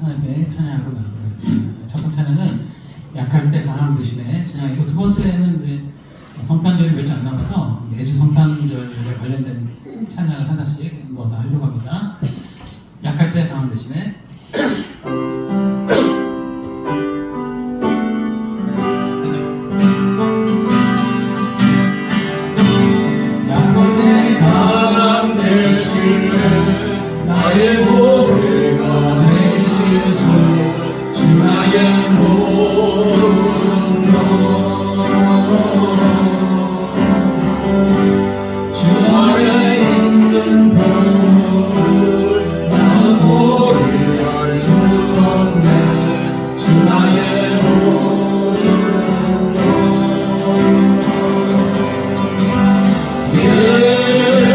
하나님께 찬양하러 나가도록 하겠습니다. 첫 번째 찬양은 약할 때 강함 대신에 찬양이고, 두 번째는 이제 성탄절이 몇 주 안 남아서 매주 성탄절에 관련된 찬양을 하나씩 넣어서 하려고 합니다. 약할 때 강함 대신에 약할 때 강함 대신에 나의 보배가 되신 주 나의 모든 주 안에 있는 보물 나는 포기할 수 없네. 주 나의 모든 예수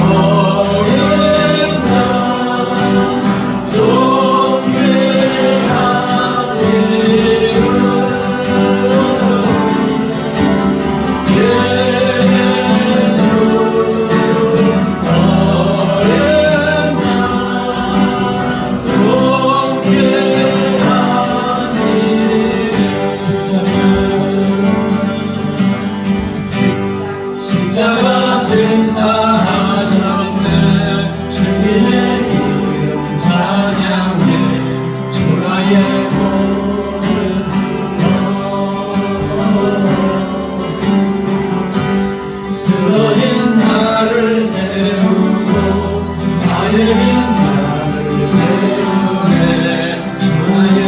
어린 양 존귀한 이름 십자가 제사하셨네. 주님의 이름 찬양해. 주 나의 모든 쓰러진 나를 세우고 나의 빈자를 세우네. 주 나의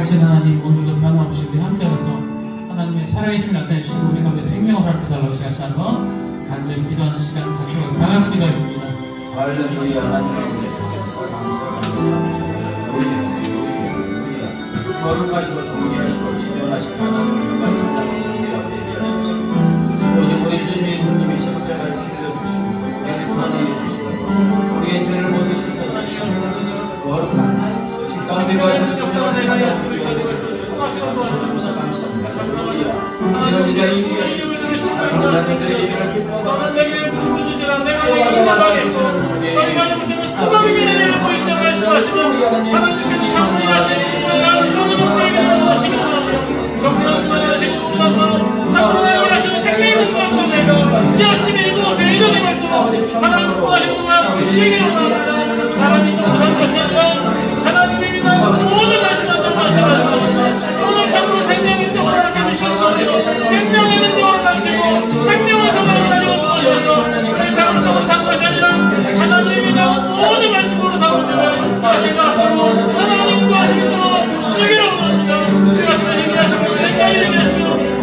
살아계신 하나님, 오늘도 변함없이 우리 함께해서 하나님의 살아계심을 나타내주시고 우리 가운데 생명을 허락해달라고 시같이 한번 간절히 기도하는 시간을 갖고 다 같이 기도하겠습니다. 할렐루야. 하나님 아버지 감사합니다. 거룩하시고 존귀하시고 지존하시고 하나님과 찬양하는 우리 앞에 예비하소서. 오직 우리 주님 예수님의 십자가를 빌려주시고 우리의 선언해 주시고 우리의 죄를 모두 씻어주시고 거룩한 길 가운데 가시는 주님을 찬양하시고 감사합니다. 할렐루야. 지금 이제 이 위에 사랑하는 자들의 예배를 기뻐하고 내게 부르짖으라. 내가 네 인도하겠고 너희가 못하면 그만 위에 내가 보인다 말씀하시는 하나님께서 참 일하시는 성령을 받으시고 나서 참으로 일하시는 생명의 능력과 내가 이 아침에 이곳에 이전에 말씀하고 하나님 축복하시는 동안 주시기를 원합니다. 하나님도 부산 것이 아니라 하나님의 위대한 모든 말씀을 전하시면서 오늘 참으로 생명의 능력을 남겨주시는 거예요. 생명의 능력을 가시고 생명의 성령을 가지고 도와주셔서 오늘 참으로 동산 것이 아니라 하나님의 위대한 모든 말씀으로 삼으면 제가 하나님도 하시는 대로 주시기를 원합니다.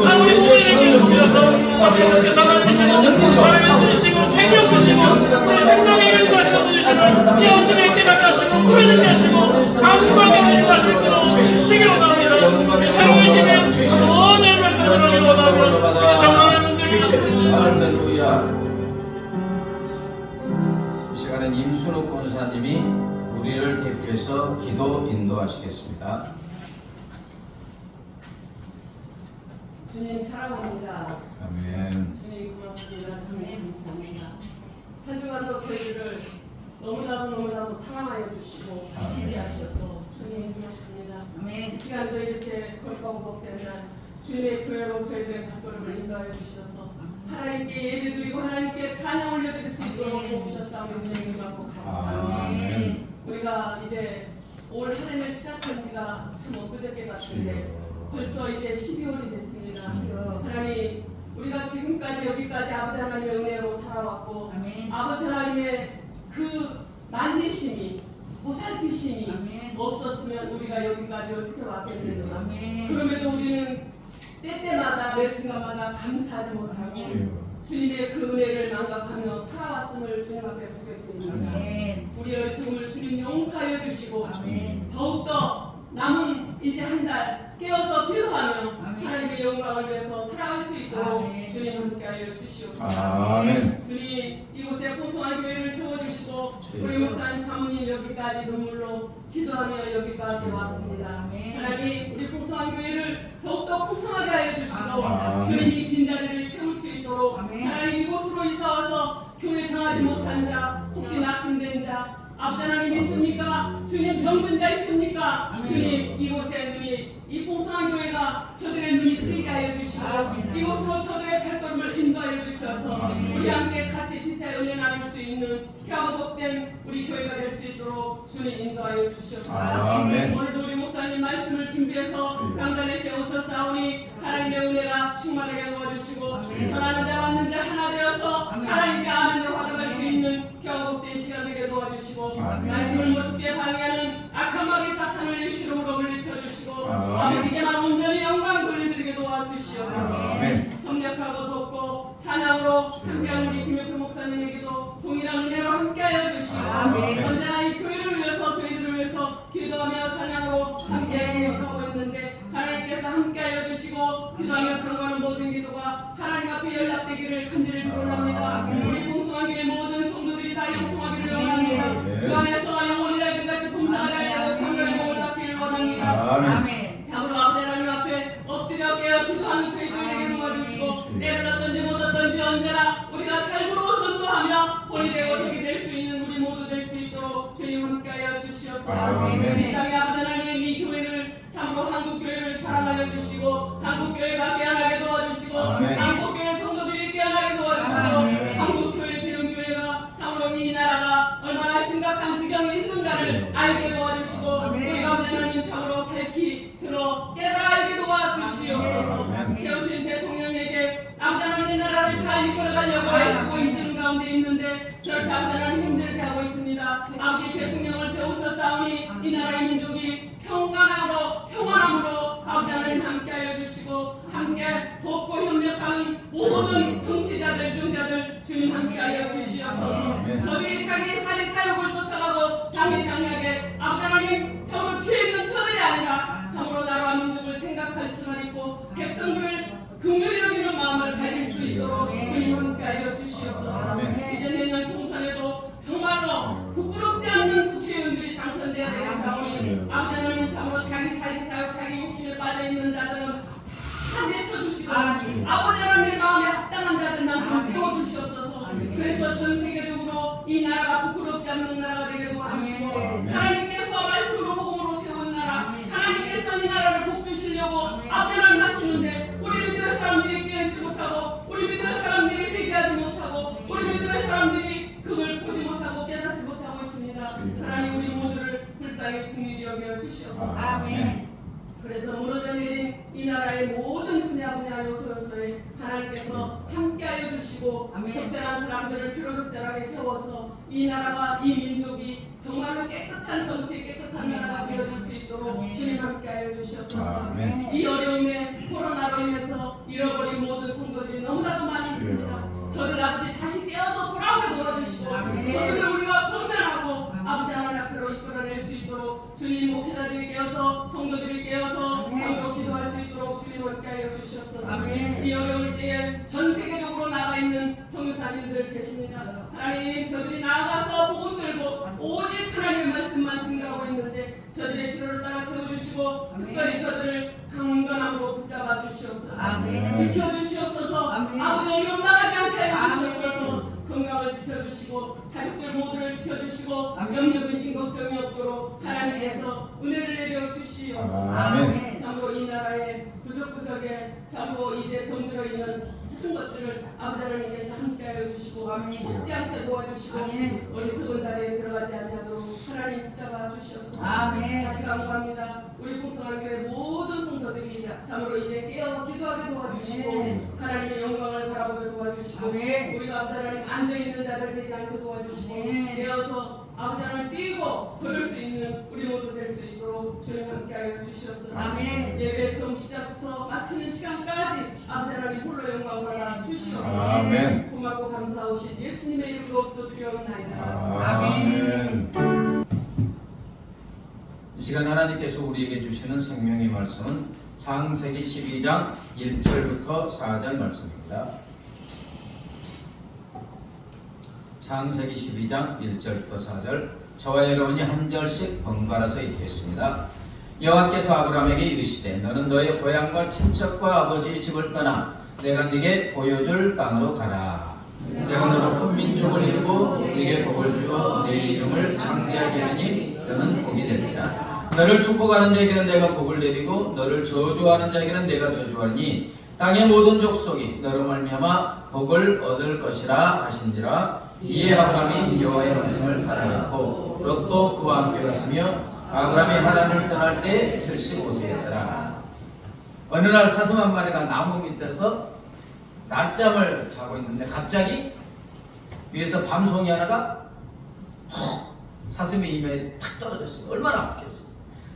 아무리 모두에게 높여서 성령께서 하나님이시고 사랑해 주시고 생명 주시고 우리 생명의 일도 하시고 주시고 이 아침에 깨닫게 하시고 부르짖게 하시고 강구하게 인도하실 대로 주시기로 원합니다. 새로우시면 모든 말씀으로 원하며 주의 정하는 분들이 할렐루야. 이 시간엔 임순욱 권사님이 우리를 대표해서 기도 인도하시겠습니다. 주님 사랑합니다. 아멘. 주님 고맙습니다. 주님 감사합니다. 한 주간도 저희들을 너무나도 사랑하여 주시고 예배하셔서 주님 고맙습니다. 아멘. 이 시간도 이렇게 거룩하고 복된 날 주님의 교회로 저희들의 발걸음을 인도하여 주셔서 하나님께 예배드리고 하나님께 찬양 올려드릴 수 있도록 도우셨사오니 주님 고맙고 감사합니다. 우리가 이제 올 한 해를 시작한 지가 참 엊그저께 같은데 벌써 이제 12월이 됐습니다. 하나님, 우리가 지금까지 여기까지 아버지 하나님의 은혜로 살아왔고 아버지 하나님의 그 만지심이 보살피심이 없었으면 우리가 여기까지 어떻게 왔겠는지. 그럼에도 우리는 때때마다 매 순간마다 감사하지 못하고 주님의 그 은혜를 망각하며 살아왔음을 주님 앞에 고백드립니다. 우리 어리석음을 주님 용서하여 주시고 더욱더 남은 이제 한 달 깨어서 기도하며 하나님의 영광을 위해서 살아갈 수 있도록 주님 함께하여 주시옵소서. 아멘. 주님 이곳에 풍성한 교회를 세워주시고 우리 목사님 사모님 여기까지 눈물로 기도하며 여기까지 왔습니다. 하나님 우리 풍성한 교회를 더욱더 풍성하게 하여 주시고 주님이 빈자리를 채울 수 있도록 하나님 이곳으로 이사와서 교회 정하지 못한 자 혹시 낙심된 자 아버지 하나님 있습니까? 주님 병든 자 있습니까? 주님 이곳에 눈이 이 풍성한 교회가 저들의 눈이 뜨게 하여 주시고 이곳으로 저들의 발걸음을 인도하여 주셔서 우리 함께 같이 빛의 은혜 나눌 수 있는 펴고 복된 우리 교회가 될 수 있도록 주님 인도하여 주시옵소서. 오늘도 우리 목사님 말씀을 준비해서 강단에 세우셨사오니 하나님의 은혜가 충만하게 도와주시고 전하는 자 받는 자 하나 되어서 하나님께 아멘으로 화답할 수 있는 펴고 복된 시간 되게 도와주시고 말씀을 못 듣게 방해하는 악한 마귀 사탄을 시로로 물리쳐주시고 아버지께만 온전히 영광 돌려드리게 도와주시옵소서. 협력하고 돕고 찬양으로 함께하는 우리 김혁표 목사님에게도 동일한 은혜로 함께하여 주시고 언제나 이 교회를 위해서 저희들을 위해서 기도하며 찬양으로 함께 동역하고 있는데 하나님께서 함께하여 주시고 기도하며 강구하는 모든 기도가 하나님 앞에 연락되기를 간절히 기도합니다. 우리 풍성한 교회 모든 성도들이 다 영통하기를 원합니다. 주 안에서 영원히 달들 같이 봉사가 되고 강렬한 복을 받기를 원합니다. 참으로 아버지 하나님 앞에 엎드려 깨어 기도하는 저희들에게 도와주시고 때를 어떤지 못 어떤지 언제나 우리가 삶으로 전도하며 본이 되고 덕이 될 수 있는 우리 모두 될 수 있도록 주님 함께하여 주시옵소서. 이 땅의 아버지 하나님 이 교회를 참으로 한국교회를 사랑하여 주시고 한국교회가 깨어나게 도와주시고 한국교회 성도들이 깨어나게 도와주시고 한국교회 대형교회가 참으로 이 나라가 얼마나 심각한 지경이 있는가를 알게 도와주시고 우리 아버지 하나님 참으로 밝히 들어 깨달아 알게 도와주시옵소서. 세우신 대통령에게 아버지 하나님 이 나라를 잘 이끌어가려고 애쓰고 있는 가운데 있는데 저렇게 아버지 하나님 힘들게 하고 있습니다. 아버지 대통령을 세우셨사오니 하나님 이 나라의 민족이 평안함으로 아버지 하나님 함께하여 주시고 함께 돕고 협력하는 모든 정치자들 정자들 주님 함께하여 주시옵소서. 아멘. 저들이 자기의 사역을 쫓아가고 당리당리하게 아버지 하나님 참으로 지혜 있는 저들이 아니라 참으로 나라와 민족을 생각할 수만 있고 백성들을 긍휼히 여기는 마음을 가질 수 있도록 주님 함께하여 주시옵소서. 아멘. 이제 내년 총선에도 정말로 부끄럽지 않는 국회의원들이 당선돼야 되겠사오니 아버지 하나님 참으로 자기 사역 자기 욕심에 빠져있는 자들은 다 내쳐주시고 아버지 하나님의 마음에 합당한 자들만 좀 세워주시옵소서. 그래서 전 세계적으로 이 나라가 부끄럽지 않는 나라가 되게 도와주시고 하나님께서 말씀으로 복음으로 세운 나라 하나님께서 이 나라를 복주시려고 아버지 하나님 하시는데 우리 믿음의 사람들이 깨닫지 못하고 우리 믿음의 사람들이 회개하지 못하고 우리 믿음의 사람들이 그걸 보지 못하고 깨닫지 못하고 있습니다. 하나님 우리 모두를 불쌍히 긍휼히 여겨 주시옵소서. 아멘. 그래서 무너져 내린 이 나라의 모든 분야 요소에 하나님께서 함께하여 주시고 적절한 사람들을 필요적절하게 세워서 이 나라가 이 민족이 정말로 깨끗한 정치 깨끗한 나라가 되어줄 수 있도록 주님 함께하여 주시옵소서. 아멘. 이 어려움에 코로나로 인해서 잃어버린 모든 성도들이 너무나도 많이 있습니다. 저를 아버지 다시 깨어서 돌아오게 도와주시고 저들을 우리가 분별하고 아버지 하나님 앞으로 이끌어낼 수 있도록 주님 목회자들이 깨어서 성도들이 깨어서 참으로 기도할 수 있도록 주님 함께하여 주시옵소서. 이 어려울 때에 전 세계적으로 나가 있는 선교사님들 계십니다. 하나님 저들이 나아가서 복음 들고 오직 하나님의 말씀만 증거하고 있는데 저들의 필요를 따라 채워주시고 특별히 저들을 강건함으로 붙잡아 주시옵소서. 지켜주시옵소서. 아버지 어려움 나가지 않게 하여 주시옵소서. 건강을 지켜주시고 가족들 모두를 지켜주시고 염려의심 걱정이 없도록 하나님께서 은혜를 내려 주시옵소서. 아멘. 참으로 이 나라의 구석구석에 참으로 이제 병들어 있는 모든 것들을 아버지 하나님께서 함께하여 주시고 죽지 않게 도와주시고 어리석은 자리에 들어가지 아니하도록 하나님 붙잡아 주시옵소서. 다시 감사합니다. 우리 풍성한교회 모든 성도들이 참으로 이제 깨어 기도하게 도와주시고 하나님의 영광을 바라보게 도와주시고 우리가 아버지 하나님 앉아있는 자들 되지 않게 도와주시고 깨어서 아버지 하나님 뛰고 걸을 수 있는 우리 모두 될 수 있도록 주님 함께하여 주시옵소서. 예배 처음 시작부터 마치는 시간까지 아버지 하나님 홀로 영광 받아 주시옵소서. 아멘. 고맙고 감사하오신 예수님의 이름으로 기도드리옵나이다. 아멘. 이 시간 하나님께서 우리에게 주시는 생명의 말씀은 창세기 12장 1절부터 4절 말씀입니다. 창세기 12장 1절부터 4절 저와 여러분이 한 절씩 번갈아서 읽겠습니다. 여호와께서 아브라함에게 이르시되 너는 너의 고향과 친척과 아버지의 집을 떠나 내가 네게 보여줄 땅으로 가라. 내가 너로 큰 민족을 이루고 네게 복을 주어 네 이름을 창대하게 하니 너는 복이 될지라. 너를 축복하는 자에게는 내가 복을 내리고 너를 저주하는 자에게는 내가 저주하니 땅의 모든 족속이 너로 말미암아 복을 얻을 것이라 하신지라. 이에 아브라함이 여호와의 말씀을 따라갔고 롯도 그와 함께 갔으며 아브라함이 하란을 떠날 때 75세였더라. 어느 날 사슴 한 마리가 나무 밑에서 낮잠을 자고 있는데 갑자기 위에서 밤송이 하나가 톡 사슴의 입에 탁 떨어졌어요. 얼마나 아프겠어요.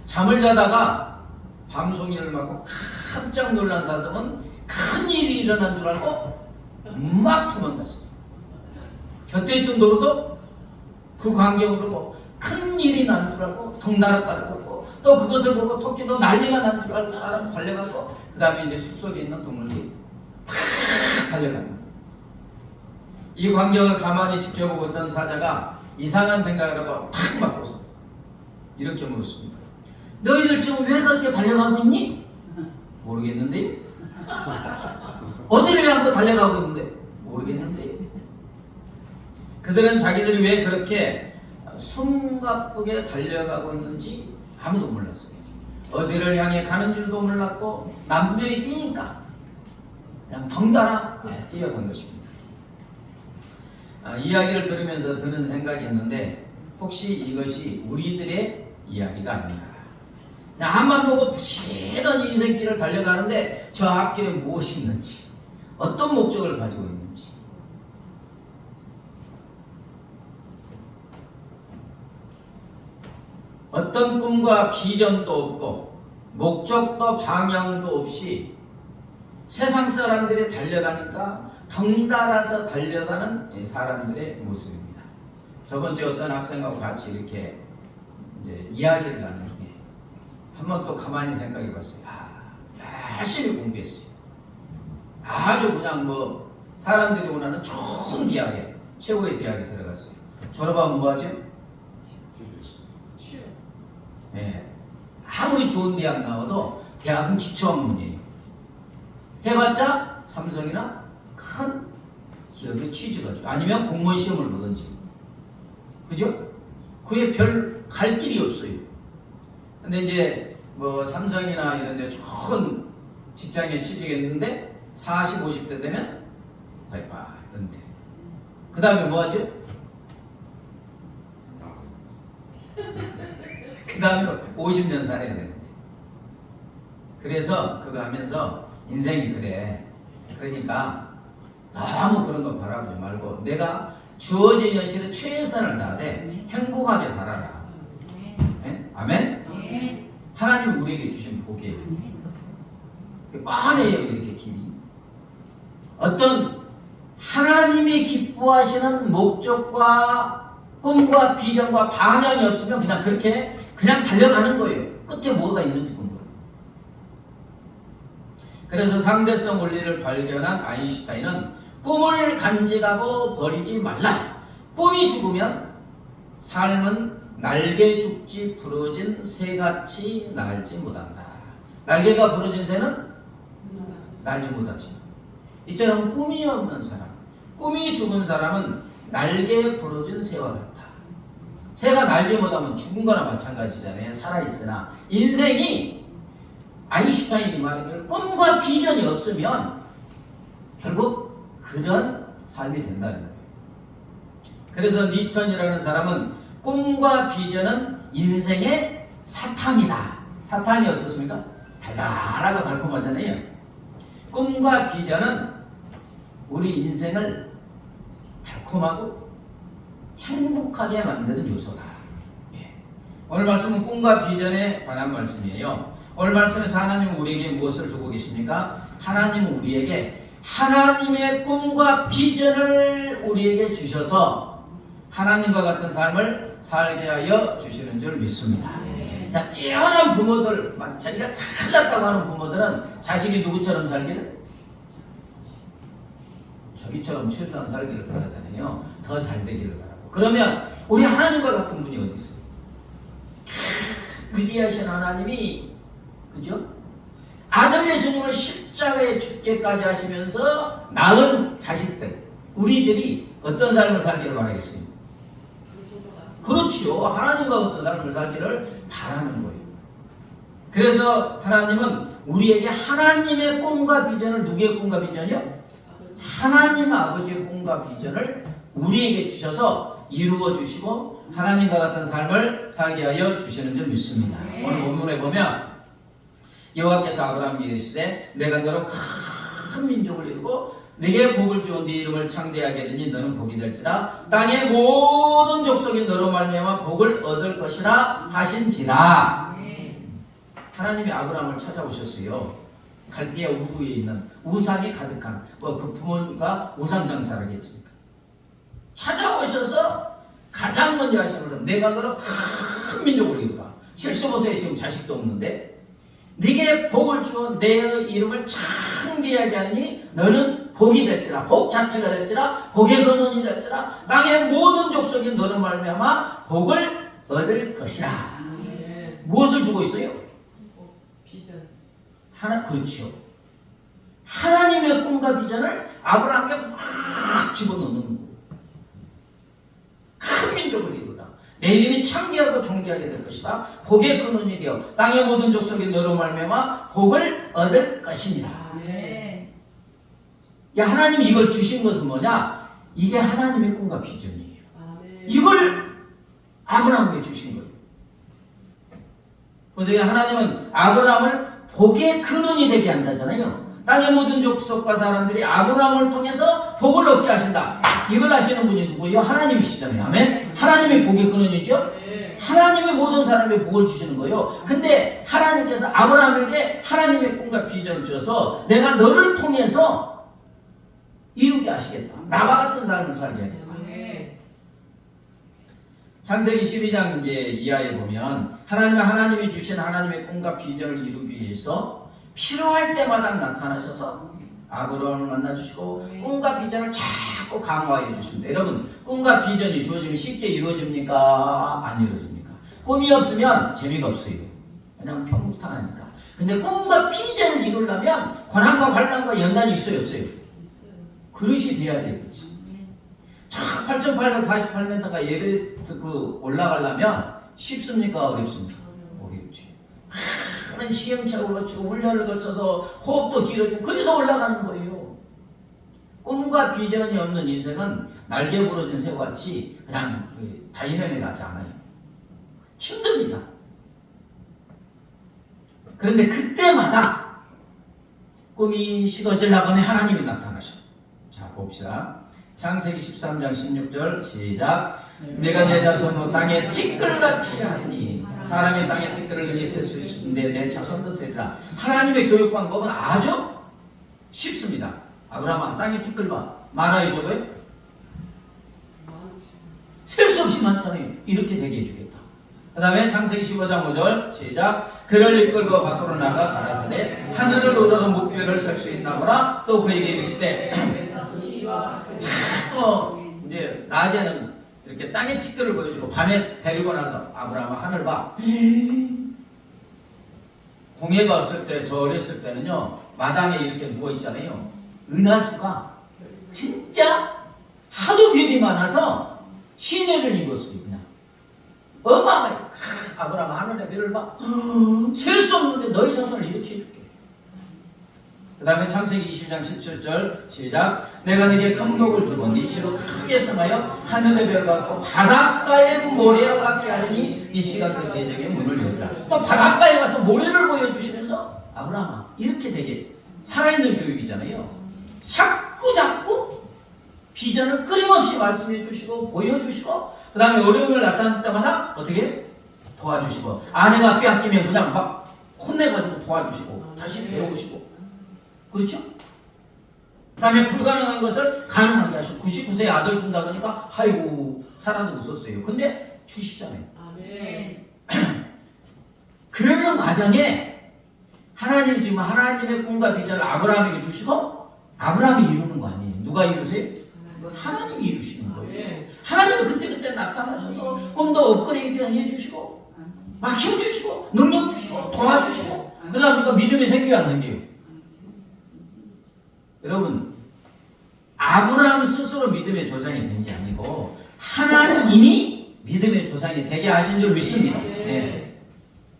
잠을 자다가 밤송이를 맞고 깜짝 놀란 사슴은 큰 일이 일어난 줄 알고 막 도망갔어요. 곁에 있던 노루도 그 광경을 보고 큰 일이 난 줄 알고 덩달아 따라갔고 또 그것을 보고 토끼도 난리가 난 줄 알고 달려가고 그 다음에 이제 숲속에 있는 동물들이 탁 달려갑니다. 이 광경을 가만히 지켜보고 있던 사자가 이상한 생각을 하고 탁 맞고서 이렇게 물었습니다. 너희들 지금 왜 그렇게 달려가고 있니? 모르겠는데요. 어디를 향해서 달려가고 있는데? 모르겠는데요. 그들은 자기들이 왜 그렇게 숨가쁘게 달려가고 있는지 아무도 몰랐어요. 어디를 향해 가는 줄도 몰랐고 남들이 뛰니까 그냥 덩달아 뛰어간 것입니다. 이야기를 들으면서 드는 생각이 있는데 혹시 이것이 우리들의 이야기가 아닌가. 그냥 앞만 보고 부지런히 인생길을 달려가는데 저 앞길에 무엇이 있는지 어떤 목적을 가지고 있는지 어떤 꿈과 비전도 없고 목적도 방향도 없이 세상 사람들이 달려가니까 덩달아서 달려가는 사람들의 모습입니다. 저번주에 어떤 학생하고 같이 이렇게 이제 이야기를 나눈 중에 한번 또 가만히 생각해 봤어요. 열심히 공부했어요. 아주 그냥 뭐 사람들이 원하는 좋은 대학에, 최고의 대학에 들어갔어요. 졸업하면 뭐하죠? 네. 아무리 좋은 대학 나와도 대학은 기초학문이에요. 해봤자 삼성이나 큰 기업에 취직하죠. 아니면 공무원 시험을 보든지. 그죠? 그에 별 갈 길이 없어요. 근데 이제 뭐 삼성이나 이런 데 좋은 직장에 취직했는데 40, 50대 되면 바이바이 은퇴. 그 다음에 뭐 하죠? 그 다음에 50년 살아야 되는데. 그래서 그거 하면서 인생이 그래. 그러니까 너무 그런 거 바라보지 말고 내가 주어진 현실에 최선을 다하되 행복하게 살아라. 네? 아멘? 네. 하나님이 우리에게 주신 복이에요. 뻔해요, 이렇게 길이. 어떤 하나님이 기뻐하시는 목적과 꿈과 비전과 방향이 없으면 그냥 그렇게 그냥 달려가는 거예요. 끝에 뭐가 있는지 모르는 거예요. 그래서 상대성 원리를 발견한 아인슈타인은 꿈을 간직하고 버리지 말라. 꿈이 죽으면 삶은 날개 죽지 부러진 새같이 날지 못한다. 날개가 부러진 새는 날지 못하지. 이처럼 꿈이 없는 사람, 꿈이 죽은 사람은 날개 부러진 새와 같다. 새가 날지 못하면 죽은 거나 마찬가지잖아요. 살아있으나 인생이 아인슈타인이 말하기를 꿈과 비전이 없으면 결국 그런 삶이 된다는 거예요. 그래서 니턴이라는 사람은 꿈과 비전은 인생의 사탕이다. 사탕이 어떻습니까? 달달하고 달콤하잖아요. 꿈과 비전은 우리 인생을 달콤하고 행복하게 만드는 요소다. 오늘 말씀은 꿈과 비전에 관한 말씀이에요. 오늘 말씀에서 하나님은 우리에게 무엇을 주고 계십니까? 하나님은 우리에게 하나님의 꿈과 비전을 우리에게 주셔서 하나님과 같은 삶을 살게 하여 주시는 줄 믿습니다. 자, 뛰어난 부모들, 자기가 잘났다고 하는 부모들은 자식이 누구처럼 살기를? 저기처럼 최소한 살기를 바라잖아요. 더 잘 되기를 바라고. 그러면 우리 하나님과 같은 분이 어디 있어요? 위대하신 하나님이, 그죠? 아들 예수님을 십자가에 죽게까지 하시면서 낳은 자식들, 우리들이 어떤 삶을 살기를 바라겠습니까? 그렇죠. 하나님과 같은 삶을 살기를 바라는 거예요. 그래서 하나님은 우리에게 하나님의 꿈과 비전을, 누구의 꿈과 비전이요? 하나님 아버지의 꿈과 비전을 우리에게 주셔서 이루어 주시고 하나님과 같은 삶을 살게 하여 주시는 줄 믿습니다. 오늘 본문에 보면 여호와께서 아브라함에게 이르시되 내가 너로 큰 민족을 이루고 네게 복을 주어 네 이름을 창대하게 되니 너는 복이 될지라 땅의 모든 족속이 너로 말미암아 복을 얻을 것이라 하신지라. 하나님이 아브라함을 찾아오셨어요. 갈대아 우후에 있는 우상이 가득한 그 부모가 우상 장사를 하겠습니까? 찾아오셔서 가장 먼저 하시는 건 내가 너로 큰 민족을 이루라. 75세에 지금 자식도 없는데 네게 복을 주어 내 이름을 창대하게 하니 너는 복이 될지라. 복 자체가 될지라. 복의 근원이 될지라. 땅의 모든 족속이 너를 말미암아 복을 얻을 것이라. 무엇을 주고 있어요? 비전. 그렇죠. 하나님의 꿈과 비전을 아브라함에게 확 집어넣는 거예요. 큰 민족을 이루라. 내 이름이 창대하고 존귀하게 될 것이다. 복의 근원이 되어 땅의 모든 족속이 너로 말미암아 복을 얻을 것이니라. 야, 하나님이 이걸 주신 것은 뭐냐? 이게 하나님의 꿈과 비전이에요. 이걸 아브라함에게 주신 거예요. 그래서 하나님은 아브라함을 복의 근원이 되게 한다잖아요. 땅의 모든 족속과 사람들이 아브라함을 통해서 복을 얻게 하신다. 이걸 하시는 분이 누구예요? 하나님이시잖아요. 아멘. 하나님의 복의 근원이죠. 하나님의 모든 사람에게 복을 주시는 거예요. 근데 하나님께서 아브라함에게 하나님의 꿈과 비전을 주셔서 내가 너를 통해서 이루게 하시겠다. 나와 같은 삶을 살게 하겠다. 창세기 12장 이제 이하에 보면 하나님이 주신 하나님의 꿈과 비전을 이루기 위해서 필요할 때마다 나타나셔서 아브라함을 만나주시고 꿈과 비전을 자꾸 강화해 주십니다. 여러분, 꿈과 비전이 주어지면 쉽게 이루어집니까? 안 이루어집니까? 꿈이 없으면 재미가 없어요. 그냥 평탄하니까. 근데 꿈과 비전을 이루려면 고난과 환난과 연단이 있어요, 없어요? 그릇이 돼야 되겠지. 8,848m가 예베트 올라가려면 쉽습니까? 어렵습니까? 어렵지. 그런 시행착오를 거치고 훈련을 거쳐서 호흡도 길어지고 그래서 올라가는 거예요. 꿈과 비전이 없는 인생은 날개 부러진 새같이 그냥 다이내믹 하지 않아요. 힘듭니다. 그런데 그때마다 꿈이 식어지려고 하면 하나님이 나타나셔. 자, 봅시다. 창세기 13장 16절 시작. 내가 내 자손으로 땅에 티끌같이 하니 사람의 땅에 티끌을 능히 셀 수 있는데 내 자손도 되리라. 하나님의 교육 방법은 아주 쉽습니다. 아브라함아, 땅에 티끌 봐. 많아요, 저거요? 셀 수 없이 많잖아요. 이렇게 되게 해주겠다. 그 다음에 창세기 15장 5절 시작. 그를 이끌고 밖으로 나가 가라사대 하늘을 오르는 목표를 셀 수 있나 보라. 또 그에게 이르시되 이제 낮에는 이렇게 땅에 티끌을 보여주고 밤에 데리고 나서 아브라함아 하늘 봐. 공해가 없을 때, 저 어렸을 때는요 마당에 이렇게 누워 있잖아요. 은하수가 진짜 하도 별이 많아서 시내를 입었어요. 그냥 어마어마해. 아브라함 하늘의 별을 봐. 셀 수 없는데 너희 자손을 이렇게 해줄게. 그 다음에 창세기 20장 17절 시작. 내가 네게 큰 목을 주고 네 씨로 크게 성하여 하늘의 별 같고 바닷가의 모래와 같게 하리니 네 씨가 그 대적의 문을 열리라. 또 바닷가에 가서 모래를 보여주시면서 아브라함아 이렇게 되게 살아있는 교육이잖아요. 자꾸 비전을 끊임없이 말씀해 주시고 보여주시고 그 다음에 어려움을 나타날 때마다 어떻게 도와주시고 아내가 빼앗기면 그냥 막 혼내가지고 도와주시고 다시 배우시고 그렇죠? 그 다음에 불가능한 것을 가능하게 하시고 99세에 아들 준다 그러니까 아이고 사람도 웃었어요. 근데 주시잖아요. 아멘. 그러는 과정에 하나님 지금 하나님의 꿈과 비전을 아브라함에게 주시고 아브라함이 이루는 거 아니에요. 누가 이루세요? 하나님이 이루시는 거예요. 하나님은 그때 나타나셔서 꿈도 업그레이드 해주시고 막 힘주시고 능력 주시고 도와주시고 그러다 보니까 믿음이 생겨요 안 생겨요? 여러분 아브라함 스스로 믿음의 조상이 된 게 아니고 하나님이 믿음의 조상이 되게 하신 줄 믿습니다. 네.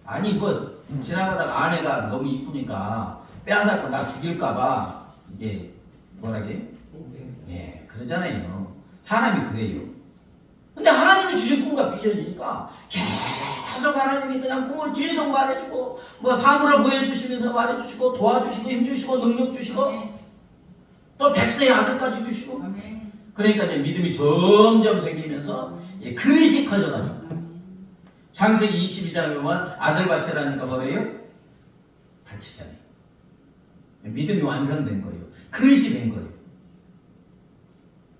아니 뭐 지나가다가 아내가 너무 이쁘니까 빼앗아고 나 죽일까봐 이게 뭐라게? 예, 그러잖아요. 사람이 그래요. 근데 하나님이 주신 꿈과 비전이니까 계속 하나님이 그냥 꿈을 계속 말해주고 뭐 사물을 보여주시면서 말해주시고 도와주시고 힘주시고 능력 주시고 또 백세의 아들까지 주시고 그러니까 이제 믿음이 점점 생기면서 그릇이 커져가지고 창세기 22장에 보면 아들 바치라니까 뭐예요? 바치잖아요. 믿음이 완성된 거예요. 그릇이 된 거예요.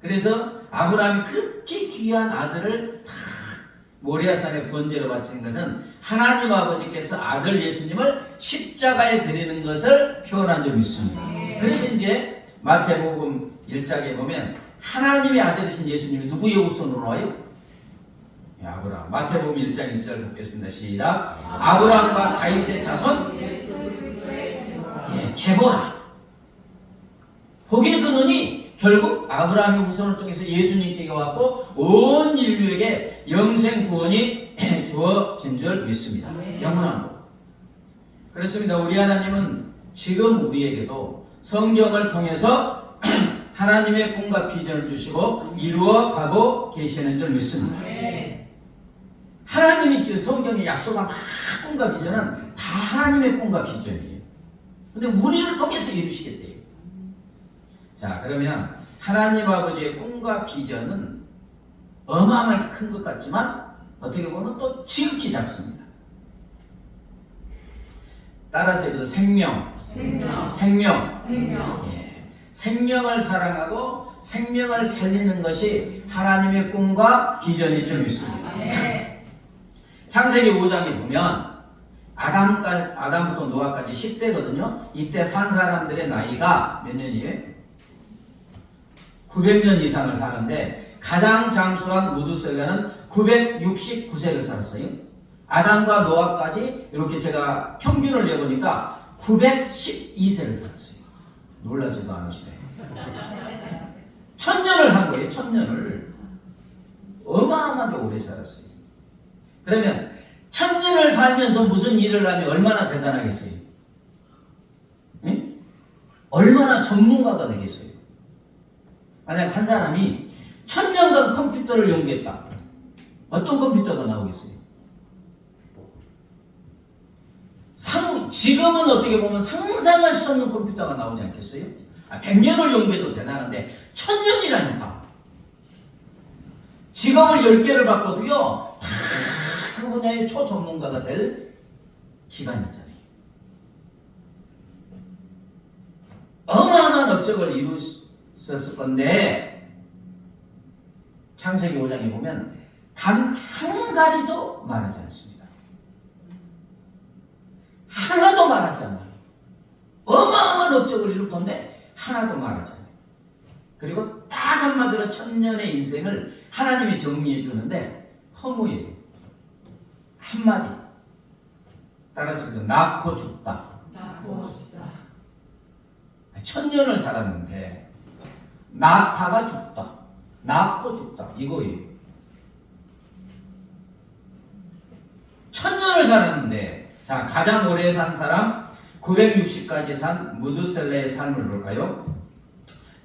그래서 아브라함이 그렇게 귀한 아들을 다 모리아산에 번제로 바치는 것은 하나님 아버지께서 아들 예수님을 십자가에 드리는 것을 표현한 줄 믿습니다. 그래서 이제 마태복음 1장에 보면 하나님의 아들이신 예수님이 누구의 후손으로 와요? 아브라함. 마태복음 1장 1절 보겠습니다. 시작. 아브라함과 다윗의 자손 계보라. 복의 근원이 결국 아브라함의 후손을 통해서 예수님께 왔고 온 인류에게 영생 구원이 주어진 줄 믿습니다. 영원한 복. 그렇습니다. 우리 하나님은 지금 우리에게도 성경을 통해서 하나님의 꿈과 비전을 주시고 이루어 가고 계시는 줄 믿습니다. 하나님이 성경에 약속한 꿈과 비전은 다 하나님의 꿈과 비전이에요. 근데 우리를 통해서 이루시겠대요. 자, 그러면 하나님 아버지의 꿈과 비전은 어마어마하게 큰 것 같지만 어떻게 보면 또 지극히 작습니다. 따라서 그 생명. 예. 생명을 사랑하고 생명을 살리는 것이 하나님의 꿈과 비전인 줄 믿습니다. 창세기 5장에 보면 아담부터 노아까지 10대거든요. 이때 산 사람들의 나이가 몇 년이에요? 900년 이상을 사는데 가장 장수한 무두셀라는 969세를 살았어요. 아담과 노아까지 이렇게 제가 평균을 내보니까 912세를 살았어요. 놀라지도 않으시네. 1000년을 산 거예요. 1000년을. 어마어마하게 오래 살았어요. 그러면 1000년을 살면서 무슨 일을 하면 얼마나 대단하겠어요? 응? 얼마나 전문가가 되겠어요? 만약 한 사람이 1000년간 컴퓨터를 연구했다. 어떤 컴퓨터가 나오겠어요? 지금은 어떻게 보면 상상할 수 없는 컴퓨터가 나오지 않겠어요? 100년을 연구해도 대단한데 1000년이라니까. 직업을 10개를 바꿔도요. 다 그 분야의 초전문가가 될 기간이잖아요. 어마어마한 업적을 이루었을 건데 창세기 5장에 보면 단 한 가지도 말하지 않습니다. 하나도 말하지 않아요. 어마어마한 업적을 이룰 건데 하나도 말하지 않아요. 그리고 딱 한마디로 1000년의 인생을 하나님이 정리해 주는데 허무예요. 한마디. 따라서 낳고 죽다. 1000년을 살았는데 낳다가 죽다. 낳고 죽다. 이거예요. 1000년을 살았는데 자, 가장 오래 산 사람 960까지 산 무두셀라의 삶을 볼까요?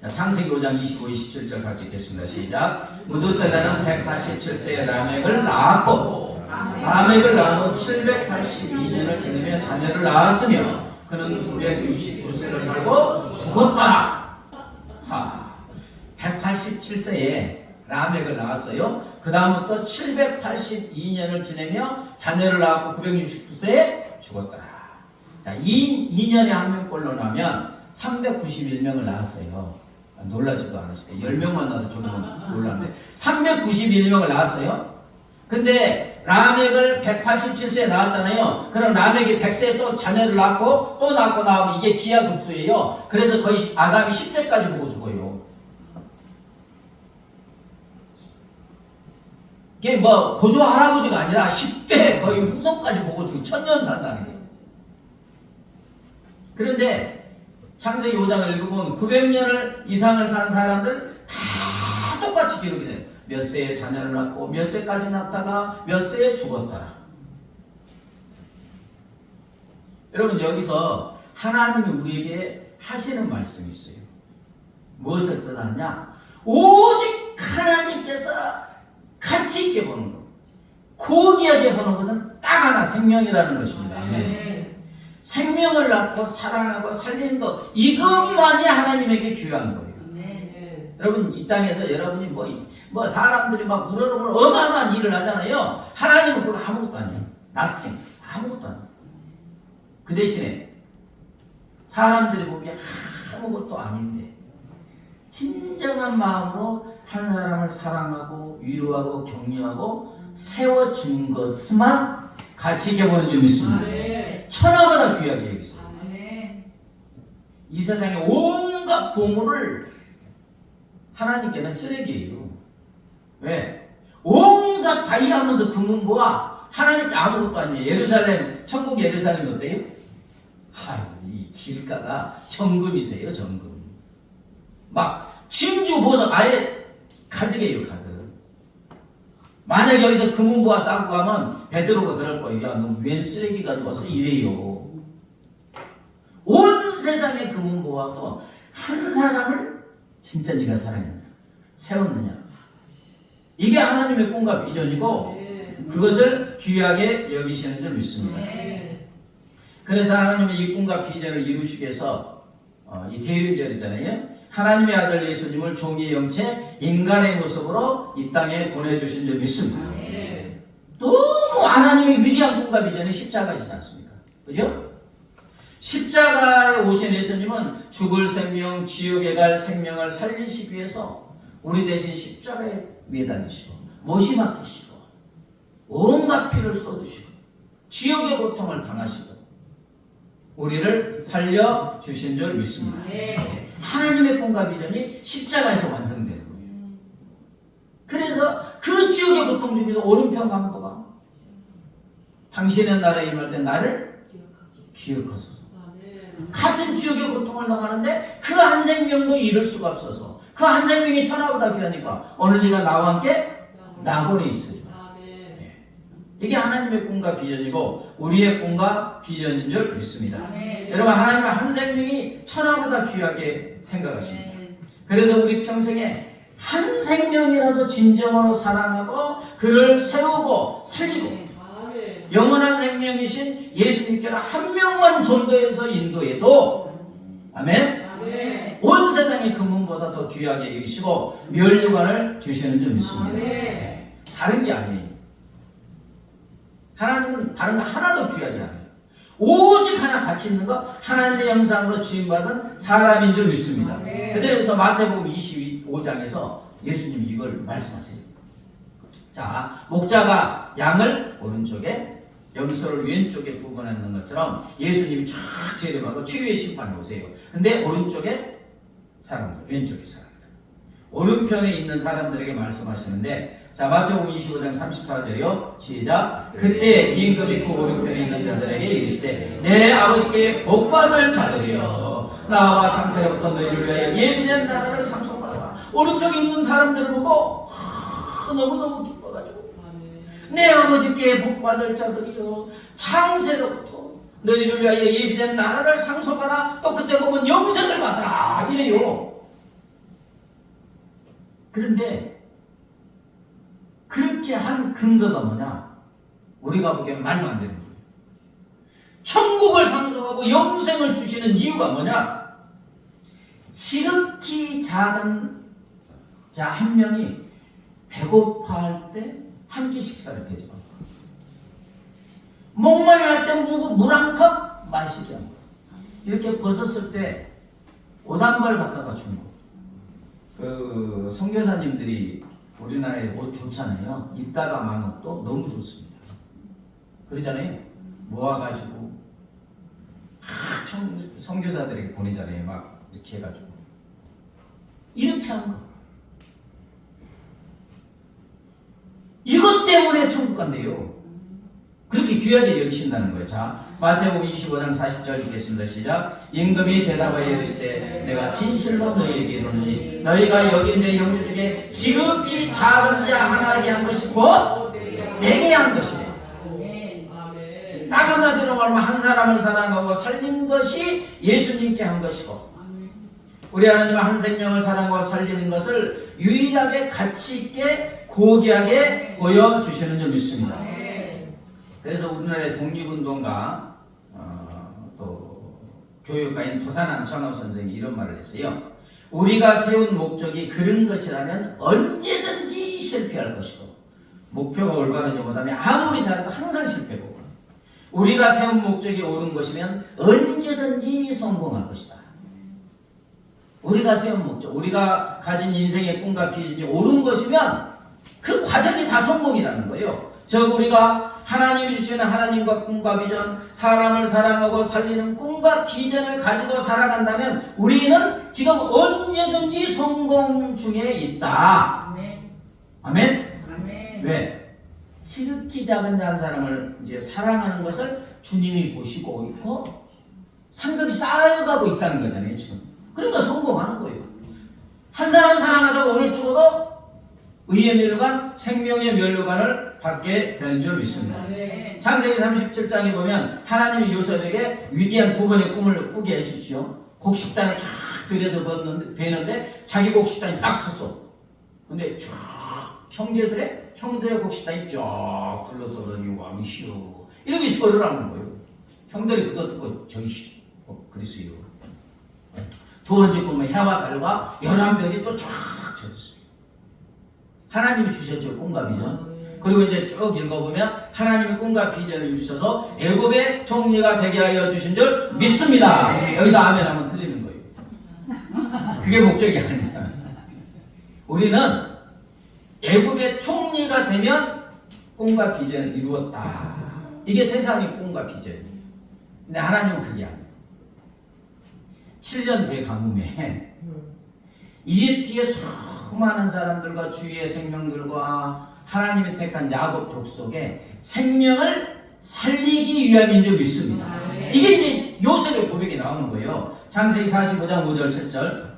자, 창세기 5장 25, 27절 같이 읽겠습니다. 시작. 무두셀라는 187세의 라멕을 낳았고 라멕을 낳은 후 782년을 지내며 자녀를 낳았으며 그는 969세를 살고 죽었다. 187세에 라멕을 낳았어요. 그 다음부터 782년을 지내며 자녀를 낳았고 969세에 죽었더라. 자, 2년에 한 명꼴로 나면 391명을 낳았어요. 놀라지도 않으시대. 10명만 낳아도 조금은 놀랐는데 391명을 낳았어요. 근데 라멕을 187세에 낳았잖아요. 그럼 라멕이 100세에 또 자녀를 낳고 또 낳고 나오면 이게 기하급수예요. 그래서 거의 아담이 10대까지 보고 죽어요. 이게 뭐 고조 할아버지가 아니라 10대 거의 후손까지 보고 죽고 1000년 산다는 게. 그런데 창세기 5장을 읽어보면 900년을 이상을 산 사람들 다 똑같이 기록이 돼요. 몇 세에 자녀를 낳고 몇 세까지 낳다가 몇 세에 죽었더라. 여러분 여기서 하나님이 우리에게 하시는 말씀이 있어요. 무엇을 뜻하느냐? 오직 하나님께서 가치 있게 보는 것, 고귀하게 보는 것은 딱 하나, 생명이라는 것입니다. 생명을 낳고 사랑하고 살리는 것, 이것만이 하나님에게 귀한 거예요. 여러분 이 땅에서 여러분이 뭐 사람들이 막 우러러보러 어마어마한 일을 하잖아요. 하나님은 그거 아무것도 아니에요. nothing. 아무것도 아니에요. 그 대신에 사람들이 보기에 아무것도 아닌데 진정한 마음으로 한 사람을 사랑하고 위로하고 격려하고 세워준 것만 가치 있게 보는 줄 믿습니다. 천하보다 귀하게 여기세요. 이 세상의 온갖 보물을 하나님께는 쓰레기예요. 왜? 온갖 다이아몬드 금은보화 하나님께 아무것도 아니에요. 예루살렘, 천국 예루살렘이 어때요? 이 길가가 정금이세요. 정금. 막 진주 보석 아예 가득이에요. 가득. 만약 여기서 금은보화 싸고 가면 베드로가 그럴 거예요. 야, 너 웬 쓰레기 가져왔어? 이래요. 온 세상의 금은보화도 한 사람을 진짜 네가 사랑했냐, 세웠느냐. 이게 하나님의 꿈과 비전이고 그것을 귀하게 여기시는 줄 믿습니다. 그래서 하나님은 이 꿈과 비전을 이루시기 위해서 이 대림절이잖아요. 하나님의 아들 예수님을 종의 영체 인간의 모습으로 이 땅에 보내주신 줄 믿습니다. 너무 하나님의 위대한 꿈과 비전이 십자가이지 않습니까? 그죠? 십자가에 오신 예수님은 죽을 생명, 지옥에 갈 생명을 살리시기 위해서 우리 대신 십자가에 매달리시고 못이 맡기시고 온갖 피를 쏟으시고 지옥의 고통을 당하시고 우리를 살려주신 줄 믿습니다. 하나님의 꿈과 비전이 십자가에서 완성되는 거예요. 그래서 그 지옥의 고통 중에도 오른편 강도가 당신의 나라에 임할 때 나를 기억하소서. 같은 지옥의 고통을 당하는데 그 한 생명도 잃을 수가 없어서 그 한 생명이 천하보다 귀하니까 오늘 네가 나와 함께 낙원에 있으리라. 이게 하나님의 꿈과 비전이고 우리의 꿈과 비전인 줄 믿습니다. 여러분, 하나님은 한 생명이 천하보다 귀하게 생각하십니다. 그래서 우리 평생에 한 생명이라도 진정으로 사랑하고 그를 세우고 살리고 영원한 생명이신 예수님께로 한 명만 전도해서 인도해도 아멘? 온 세상의 금은보다 더 귀하게 여기시고 면류관을 주시는 줄 믿습니다. 다른 게 아니에요. 하나님은 다른 거 하나도 귀하지 않아요. 오직 하나 가치 있는 거 하나님의 형상으로 지음받은 사람인 줄 믿습니다. 그래서 마태복음 25장에서 예수님이 이걸 말씀하세요. 자, 목자가 양을 오른쪽에 염소를 왼쪽에 구분하는 것처럼 예수님이 쫙 재림하고 최후의 심판에 오세요. 근데 오른쪽에 사람들, 왼쪽에 사람들, 오른편에 있는 사람들에게 말씀하시는데, 자, 마태복음 25장 34절이요. 시작. 그때 임금이 그 오른편에 있는 자들에게 이르시되 내 아버지께 복받을 자들이여 나와 창세로부터 너희를 위하여 예비된 나라를 상속하라. 오른쪽에 있는 사람들을 보고 너무너무 기뻐가지고 내 아버지께 복받을 자들이여 창세로부터 너희를 위하여 예비된 나라를 상속하라. 또 그때 보면 영생을 받으라 이래요. 그런데 그렇게 한 근거가 뭐냐? 우리가 보기엔 말도 안 되는 거예요. 천국을 상속하고 영생을 주시는 이유가 뭐냐? 지극히 작은 자 한 명이 배고파할 때 한 끼 식사를 대접한 거예요. 목말라 할 때 물 한 컵 마시게 한 거예요. 이렇게 벗었을 때 옷 한 벌 갖다가 준 거예요. 그 선교사님들이 우리나라에 옷 좋잖아요. 입다가 만 옷도 너무 좋습니다. 그러잖아요. 모아가지고 선교사들에게 보내잖아요. 막 이렇게 해가지고 이렇게 한 거. 이것 때문에 천국 간대요. 그렇게 귀하게 여기신다는 거예요. 자, 마태복음 25장 40절 읽겠습니다. 시작. 임금이 대답하여 이르시되 내가 진실로 너희에게 이르노니 너희가 여기 내 형제 중에 지극히 작은 자 하나에게 한 것이 곧 내게 한 것이다. 딱 한마디로 말하면 한 사람을 사랑하고 살린 것이 예수님께 한 것이고 우리 하나님은 한 생명을 사랑하고 살리는 것을 유일하게 가치 있게 고귀하게 보여주시는 줄 믿습니다. 그래서 우리나라의 독립운동가 또 교육가인 도산한 청합 선생이 이런 말을 했어요. 우리가 세운 목적이 그런 것이라면 언제든지 실패할 것이고 목표가 올바른 요보다면 아무리 잘해도 항상 실패고 우리가 세운 목적이 옳은 것이면 언제든지 성공할 것이다. 우리가 세운 목적, 우리가 가진 인생의 꿈과 비전이 옳은 것이면 그 과정이 다 성공이라는 거예요. 즉 우리가 하나님이 주시는 하나님과 꿈과 비전, 사람을 사랑하고 살리는 꿈과 비전을 가지고 살아간다면 우리는 지금 언제든지 성공 중에 있다. 아멘. 아멘? 아멘. 왜? 지극히 작은 자 한 사람을 이제 사랑하는 것을 주님이 보시고 있고 상급이 쌓여가고 있다는 거잖아요. 지금. 그러니까 성공하는 거예요. 한 사람 사랑하다가 오늘 죽어도 의의 멸류관, 생명의 멸류관을 받게 되는 줄 믿습니다. 창세기 37장에 보면 하나님이 요셉에게 위대한 두 번의 꿈을 꾸게 해주시죠. 곡식단을 쫙 들여다보는데 자기 곡식단이 딱 섰어. 근데 쫙 형들의 곡식단이 쫙 둘러서더니 왕이시오 이렇게 절을 하는 거예요. 형들이 그거 듣고 저희 그랬어요. 두 번째 꿈은 해와 달과 11별이 또 쫙 젖었어요. 하나님이 주셨죠. 꿈과 비전. 그리고 이제 쭉 읽어보면 하나님이 꿈과 비전을 주셔서 애굽의 총리가 되게 하여 주신 줄 믿습니다. 여기서 아멘 하면 틀리는 거예요. 그게 목적이 아니야. 우리는 애굽의 총리가 되면 꿈과 비전을 이루었다. 이게 세상의 꿈과 비전이에요. 근데 하나님은 그게 아니에요. 7년 뒤에 가뭄에 이집트의 수많은 사람들과 주위의 생명들과 하나님이 택한 야곱 족속에 생명을 살리기 위함인 줄 믿습니다. 이게 이제 요셉의 고백이 나오는 거예요. 창세기 45장 5절 7절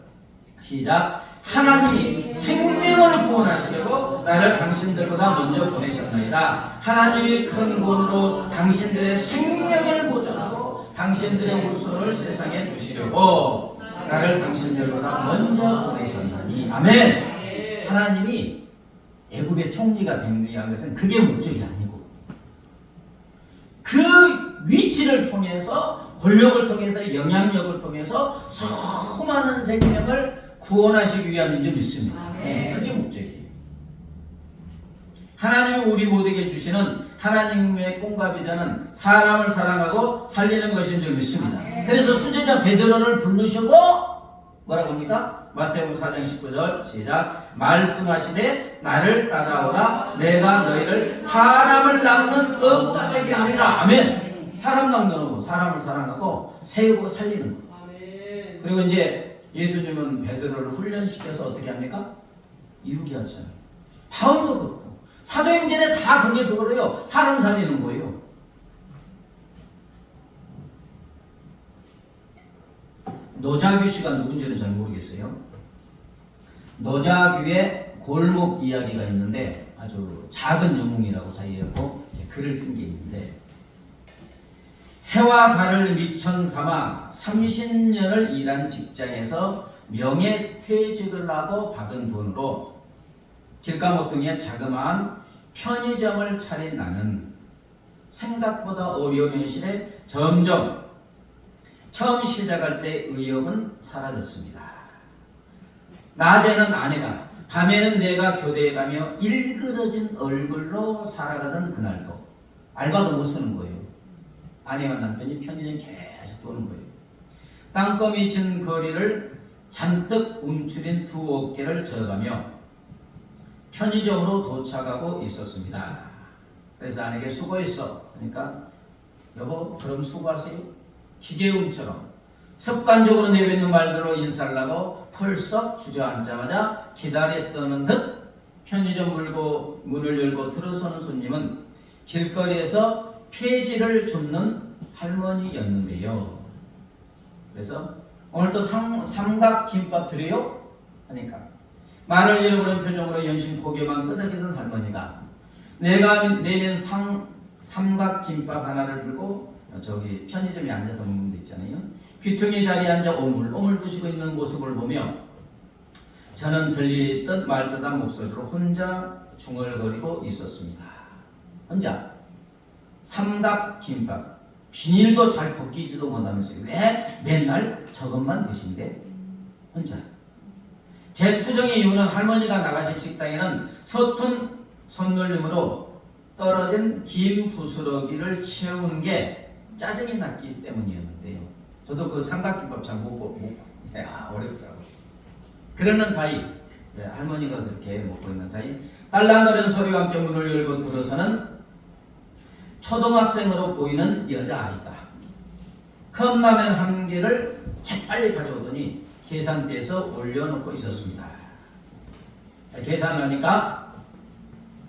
시작. 하나님이 생명을 구원하시려고 나를 당신들보다 먼저 보내셨나이다. 하나님이 큰 권으로 당신들의 생명을 보존하고 당신들의 후손을 세상에 두시려고 나를 당신들보다 먼저 보내셨나니. 아멘. 하나님이 애굽의 총리가 되는 것은 그게 목적이 아니고 그 위치를 통해서 권력을 통해서 영향력을 통해서 수많은 생명을 구원하시기 위함인 줄 믿습니다. 그게 목적이에요. 하나님이 우리 모두에게 주시는 하나님의 꿈과 비전은 사람을 사랑하고 살리는 것인 줄 믿습니다. 그래서 수제자 베드로를 부르시고 뭐라고 합니까? 마태복음 4장 19절 시작. 말씀하시되 나를 따라오라 내가 너희를 사람을 낚는 어부가 되게 하리라. 아멘. 사람 낚는 어부, 사람을 사랑하고 세우고 살리는 거. 그리고 이제 예수님은 베드로를 훈련시켜서 어떻게 합니까? 이루게 하잖아요. 바울도 그렇고 사도행전에 다 그게 그거래요. 사람 살리는 거예요. 노자규 씨가 누군지는 잘 모르겠어요. 노자규의 골목 이야기가 있는데 아주 작은 영웅이라고 자기하고 글을 쓴 게 있는데 해와 달을 미천 삼아 30년을 일한 직장에서 명예퇴직을 하고 받은 돈으로 길가 모퉁이에 자그마한 편의점을 차린 나는 생각보다 어려운 현실에 점점 처음 시작할 때 의욕은 사라졌습니다. 낮에는 아내가, 밤에는 내가 교대에 가며 일그러진 얼굴로 살아가던 그날도 알바도 못 쓰는 거예요. 아내와 남편이 편의점 계속 도는 거예요. 땅거미 진 거리를 잔뜩 움츠린 두 어깨를 저어가며 편의점으로 도착하고 있었습니다. 그래서 아내에게 수고했어. 그러니까 여보 그럼 수고하세요. 기계음처럼 습관적으로 내뱉는 말들로 인사를 하고 펄썩 주저앉자마자 기다렸던 듯 편의점 문을 열고 들어서는 손님은 길거리에서 폐지를 줍는 할머니였는데요. 그래서 오늘도 삼각김밥 드려요? 하니까 말을 잃어버린 표정으로 연신 고개만 끄덕이던 할머니가 내가 내면 삼각김밥 하나를 들고 저기 편의점에 앉아서 먹는 데 있잖아요. 귀퉁이 자리에 앉아 오물 드시고 있는 모습을 보며 저는 들리듯 말듯한 목소리로 혼자 중얼거리고 있었습니다. 혼자 삼각김밥 비닐도 잘 벗기지도 못하면서 왜 맨날 저것만 드신대? 혼자. 제 투정의 이유는 할머니가 나가신 식당에는 서툰 손놀림으로 떨어진 김 부스러기를 채우는 게 짜증이 났기 때문이었는데요. 저도 그 삼각김밥 잘 못 어렵더라고요. 그러는 사이 할머니가 그렇게 먹고 있는 사이 딸랑거리는 소리와 함께 문을 열고 들어서는 초등학생으로 보이는 여자아이가 컵라면 한 개를 재빨리 가져오더니 계산대에서 올려놓고 있었습니다. 계산하니까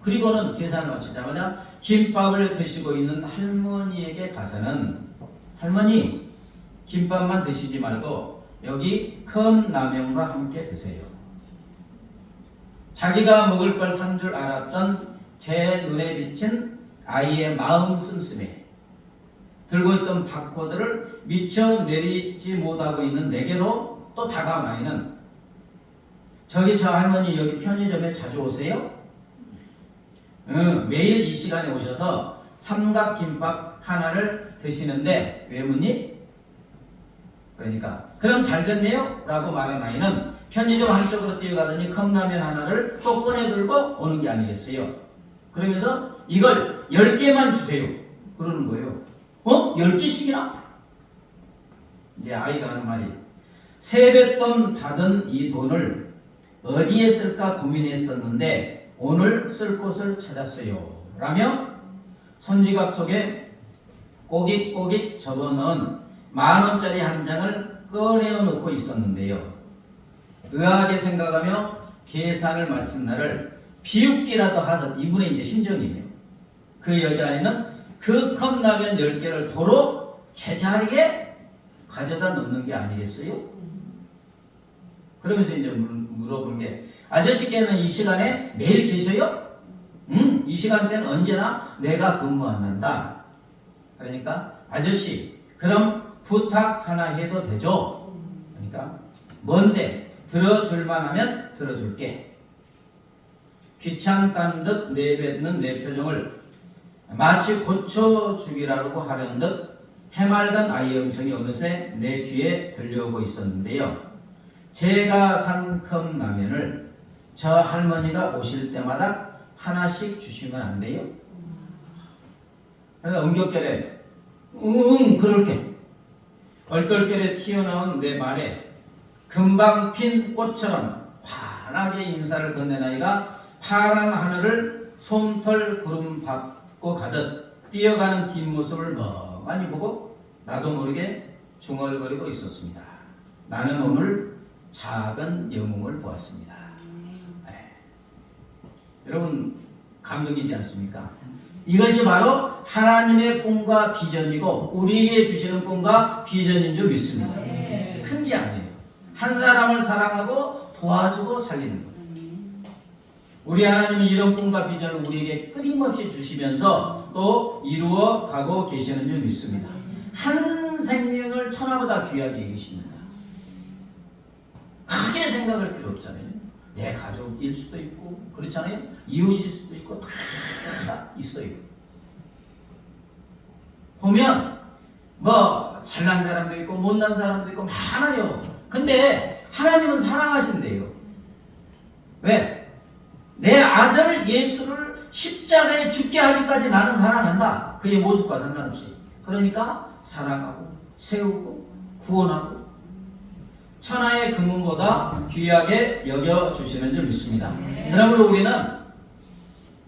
그리고는 계산을 마치자마자 김밥을 드시고 있는 할머니에게 가서는 할머니 김밥만 드시지 말고 여기 컵라면과 함께 드세요. 자기가 먹을 걸 산 줄 알았던 제 눈에 비친 아이의 마음 씀씀에 들고 있던 바코드를 미처 내리지 못하고 있는 내게로 또 다가온 아이는 저기 저 할머니 여기 편의점에 자주 오세요? 매일 이 시간에 오셔서 삼각김밥 하나를 드시는데 왜 묻니? 그러니까 그럼 잘 됐네요? 라고 말한 아이는 편의점 한쪽으로 뛰어가더니 컵라면 하나를 또 꺼내 들고 오는 게 아니겠어요? 그러면서 이걸 10개만 주세요. 그러는 거예요. 10개씩이나? 이제 아이가 하는 말이 세뱃돈 받은 이 돈을 어디에 쓸까 고민했었는데 오늘 쓸 곳을 찾았어요. 라며 손지갑 속에 꼬깃꼬깃 접어넣은 10,000원짜리 한 장을 꺼내어 놓고 있었는데요. 의아하게 생각하며 계산을 마친 날을 비웃기라도 하던 이분의 이제 심정이에요. 그 여자아이는 그 컵라면 10개를 도로 제자리에 가져다 놓는 게 아니겠어요? 그러면서 이제 물어본 게 아저씨께는 이 시간에 매일 계셔요? 이 시간대는 언제나 내가 근무한단다. 그러니까 아저씨 그럼 부탁 하나 해도 되죠? 그러니까 뭔데? 들어줄만 하면 들어줄게. 귀찮다는 듯 내뱉는 내 표정을 마치 고쳐주기라고 하려는 듯 해맑은 아이의 음성이 어느새 내 귀에 들려오고 있었는데요. 제가 산 컵라면을 저 할머니가 오실 때마다 하나씩 주시면 안 돼요? 그래서 엉겹결에 그럴게. 얼떨결에 튀어나온 내 말에 금방 핀 꽃처럼 환하게 인사를 건넨 아이가 파란 하늘을 솜털 구름 밟고 가듯 뛰어가는 뒷모습을 멍하니 보고 나도 모르게 중얼거리고 있었습니다. 나는 오늘 작은 영웅을 보았습니다. 여러분 감동이지 않습니까? 이것이 바로 하나님의 꿈과 비전이고 우리에게 주시는 꿈과 비전인 줄 믿습니다. 큰 게 아니에요. 한 사람을 사랑하고 도와주고 살리는 거예요. 우리 하나님은 이런 꿈과 비전을 우리에게 끊임없이 주시면서 또 이루어 가고 계시는 줄 믿습니다. 한 생명을 천하보다 귀하게 여기십니다. 크게 생각할 필요 없잖아요. 내 가족일 수도 있고 그렇잖아요. 이웃일 수도 있고 다 있어요. 보면 뭐 잘난 사람도 있고 못난 사람도 있고 많아요. 근데 하나님은 사랑하신대요. 왜? 내 아들 예수를 십자가에 죽게 하기까지 나는 사랑한다. 그의 모습과 상관없이. 그러니까 사랑하고 세우고 구원하고 천하의 금은보다 귀하게 여겨주시는 줄 믿습니다. 그러므로 우리는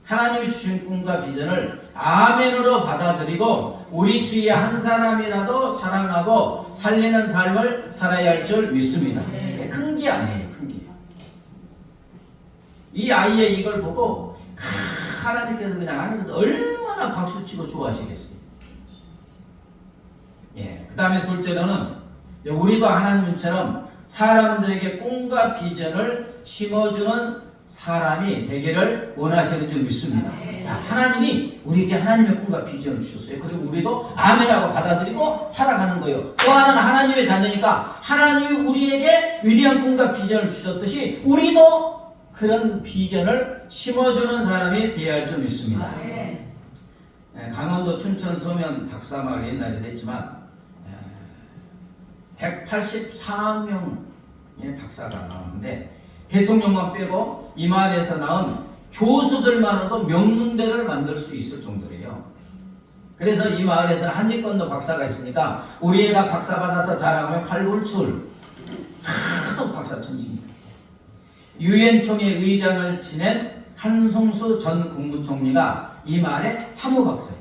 하나님이 주신 꿈과 비전을 아멘으로 받아들이고 우리 주위에 한 사람이라도 사랑하고 살리는 삶을 살아야 할 줄 믿습니다. 큰 게 아니에요. 큰 게. 이 아이의 이걸 보고 하나님께서 그냥 하늘에서 얼마나 박수치고 좋아하시겠어요. 그 다음에 둘째로는 우리도 하나님처럼 사람들에게 꿈과 비전을 심어주는 사람이 되기를 원하시는 줄 믿습니다. 하나님이 우리에게 하나님의 꿈과 비전을 주셨어요. 그리고 우리도 아멘하고 받아들이고 살아가는 거예요. 또 하나는 하나님의 자녀니까 하나님이 우리에게 위대한 꿈과 비전을 주셨듯이 우리도 그런 비전을 심어주는 사람이 되어야 할 줄 믿습니다. 강원도 춘천 서면 박사마을에 옛날에 됐지만 184명의 박사가 나오는데 대통령만 빼고 이 마을에서 나온 교수들만으로도 명문대를 만들 수 있을 정도래요. 그래서 이 마을에서는 한직권도 박사가 있으니까 우리 애가 박사 받아서 자랑하면 팔불출 하도 박사 천지입니다. 유엔 총회 의장을 지낸 한송수 전 국무총리가 이 마을의 사무박사예요.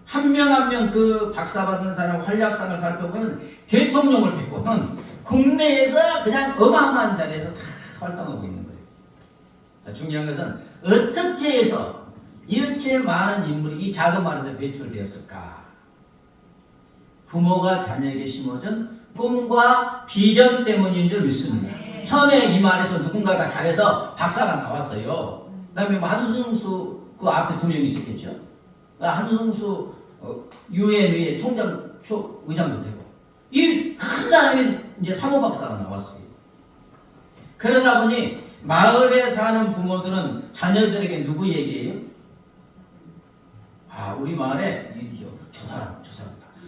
한 명 한 명 그 박사 받은 사람 활약상을 살펴보면 대통령을 뵙고는 국내에서 그냥 어마어마한 자리에서 다 활동하고 있는 거예요. 중요한 것은 어떻게 해서 이렇게 많은 인물이 이 작은 마을에서 배출되었을까? 부모가 자녀에게 심어준 꿈과 비전 때문인 줄 믿습니다. 처음에 이 마을에서 누군가가 잘해서 박사가 나왔어요. 그 다음에 뭐 한승수 그 앞에 2명 있었겠죠. 한승수 유엔의 총장 의장도 되고 이 큰 사람이 이제 사무박사가 나왔어요. 그러다 보니 마을에 사는 부모들은 자녀들에게 누구 얘기해요? 아, 우리 마을에 일이요. 저 사람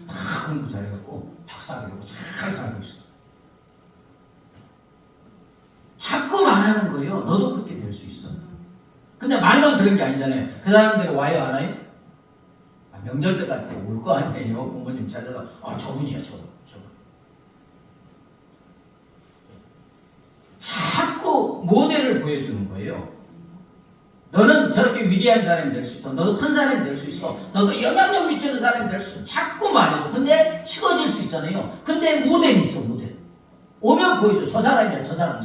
다 공부 잘해갖고 박사학위 되고 잘 살고 있어. 자꾸만 하는 거예요. 너도 그렇게 될 수 있어. 근데 말만 들은 게 아니잖아요. 그 사람들이 와요, 안 와요? 아, 명절 때 같아. 올 거 아니에요. 부모님 찾아서. 아, 저분이야, 저분. 자꾸 모델을 보여주는 거예요. 너는 저렇게 위대한 사람이 될 수 있어. 너도 큰 사람이 될 수 있어. 너도 영향력 미치는 사람이 될 수 있어. 자꾸 말해줘. 근데 식어질 수 있잖아요. 근데 모델이 있어, 모델. 오면 보여줘. 저 사람이야, 저 사람.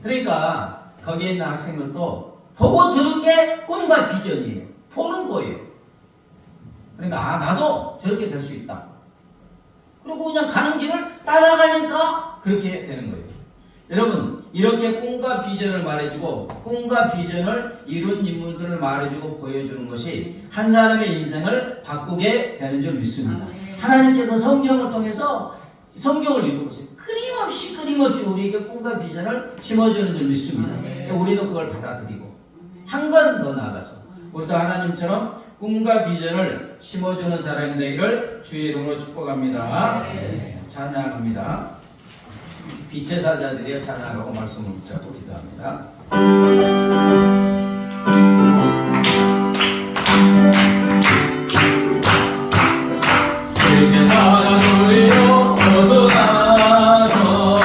그러니까 거기에 있는 학생들도 보고 들은 게 꿈과 비전이에요. 보는 거예요. 그러니까 아, 나도 저렇게 될 수 있다. 그리고 그냥 가는 길을 따라가니까 그렇게 되는 거예요. 여러분, 이렇게 꿈과 비전을 말해주고 꿈과 비전을 이룬 인물들을 말해주고 보여주는 것이 한 사람의 인생을 바꾸게 되는 줄 믿습니다. 하나님께서 성경을 통해서 성경을 읽어보세요. 끊임없이 우리에게 꿈과 비전을 심어주는 줄 믿습니다. 우리도 그걸 받아들이고 한 걸음 더 나아가서 우리도 하나님처럼 꿈과 비전을 심어주는 사람이 되기를 주의 이름으로 축복합니다. 찬양합니다. 빛의 사자들이여 찬양하라고 말씀을 붙잡고 기도합니다. 빛의 사자들이여 어서 나서